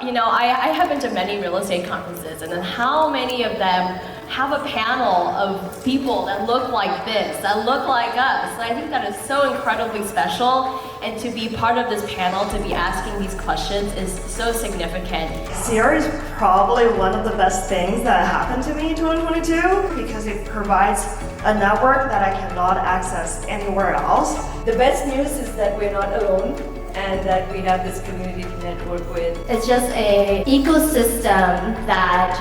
I have been to many real estate conferences, and then how many of them have a panel of people that look like this, that look like us? And I think that is so incredibly special, and to be part of this panel, to be asking these questions is so significant. SARE is probably one of the best things that happened to me in 2022 because it provides a network that I cannot access anywhere else. The best news is that we're not alone, and that we have this community to network with. It's just an ecosystem that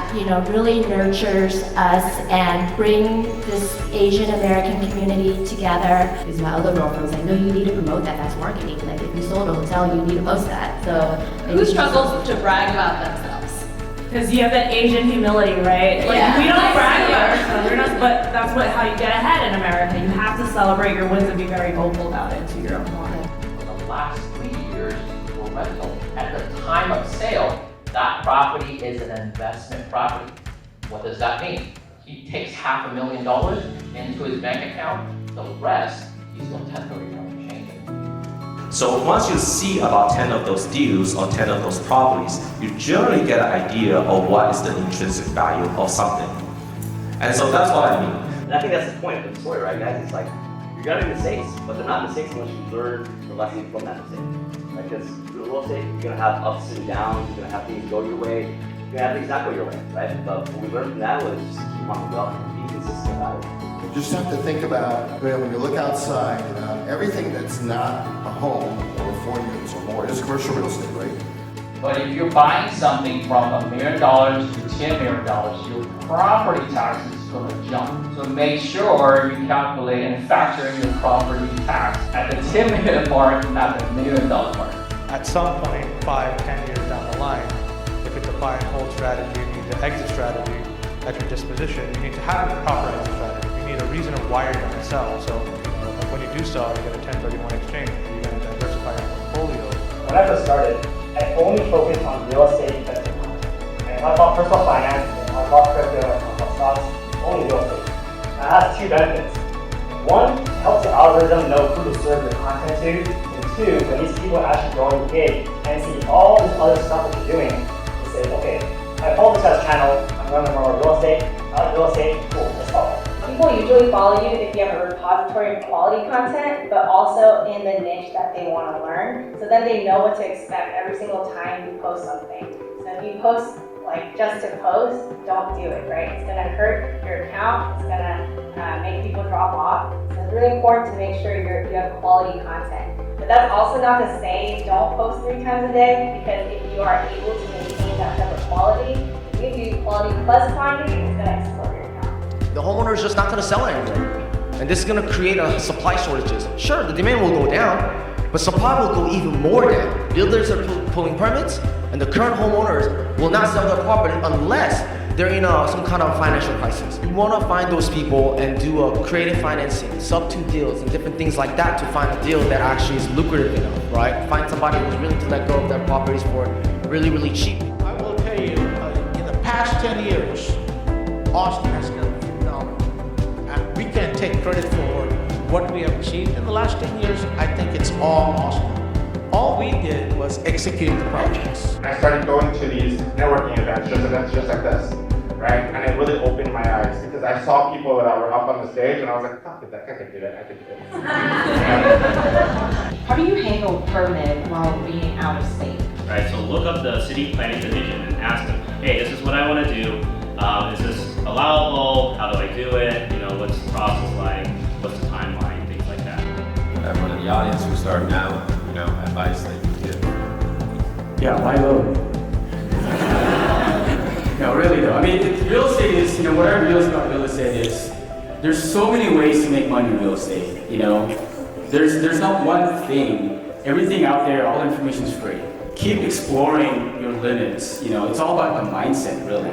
really nurtures us and bring this Asian American community together. Is my other girlfriend saying, no, you need to promote that, that's marketing. Like if you sold a hotel, you need to post that. So who struggles to brag about themselves? Because you have that Asian humility, right? Like, Yeah. we don't brag about ourselves, we're not, but that's how you get ahead in America. You have to celebrate your wins and be very vocal about it to your own horn. The last 3 years were rental. At the time of sale, that property is an investment property. What does that mean? He takes $500,000 into his bank account. The rest, he's going to 1031 change it. So once you see about 10 of those deals or 10 of those properties, you generally get an idea of what is the intrinsic value of something. And so that's what I mean. And I think that's the point of the story, right, guys? It's like, you're gonna make mistakes, but they're not mistakes unless you learn the lesson from that mistake. Right? Because real estate, you're gonna have ups and downs, you're gonna have things go your way, you're gonna have things not go your way, right? But what we learned from that was just keep on going and be consistent about it. You just have to think about, when you look outside, everything that's not a home or 4 units or more is commercial real estate, right? But if you're buying something from $1 million to $10 million, your property tax is going to jump. So make sure you calculate and factor in your property tax at the $10 million mark, not the $1 million mark. At some point, 5-10 years down the line, if it's a buy and hold strategy, you need the exit strategy at your disposition. You need to have a proper exit strategy. You need a reason of why you're going to sell. So when you do sell, you get a 1031 exchange. You're going to diversify your portfolio. When I first started, I only focused on real estate investment content. And I thought personal finance, and I thought crypto, and I thought stocks, only real estate. Now that has 2 benefits. One, it helps the algorithm know who to serve your content to. And 2, when these people actually go and gig and see all this other stuff that you're doing, they say, okay, I follow this guy's channel, I'm going to learn more real estate, I like real estate, cool, let's follow. People usually follow you if you have a repository of quality content, but also in the niche that they want to learn. So then they know what to expect every single time you post something. So if you post just to post, don't do it, right? It's going to hurt your account. It's going to make people drop off. So it's really important to make sure you have quality content. But that's also not to say don't post 3 times a day, because if you are able to maintain that type of quality, if you do quality plus quantity, it's going to explode your account. The homeowner is just not going to sell anymore. And this is going to create a supply shortages. Sure, the demand will go down, but supply will go even more down. Builders are pulling permits, and the current homeowners will not sell their property unless they're in some kind of financial crisis. You want to find those people and do a creative financing, sub-2 deals, and different things like that to find a deal that actually is lucrative enough, right? Find somebody who's willing to let go of their properties for really, really cheap. I will tell you, in the past 10 years, Austin has done phenomenal. And we can't take credit for what we have achieved in the last 10 years. I think it's all Austin. All we did was execute the projects. I started going to these networking events just like this, right? And it really opened my eyes because I saw people that were up on the stage and I was like, I could do that, I could do that. How do you handle permit while being out of state? Right, so look up the city planning division and ask them, hey, this is what I want to do. Is this allowable? How do I do it? What's the process like? What's the timeline? Things like that. Everyone in the audience who's starting out, advice that you give. Yeah, why low? No, really though. I mean, real estate is, what I realize about real estate is there's so many ways to make money in real estate, There's not one thing. Everything out there, all the information is free. Keep exploring your limits, it's all about the mindset, really.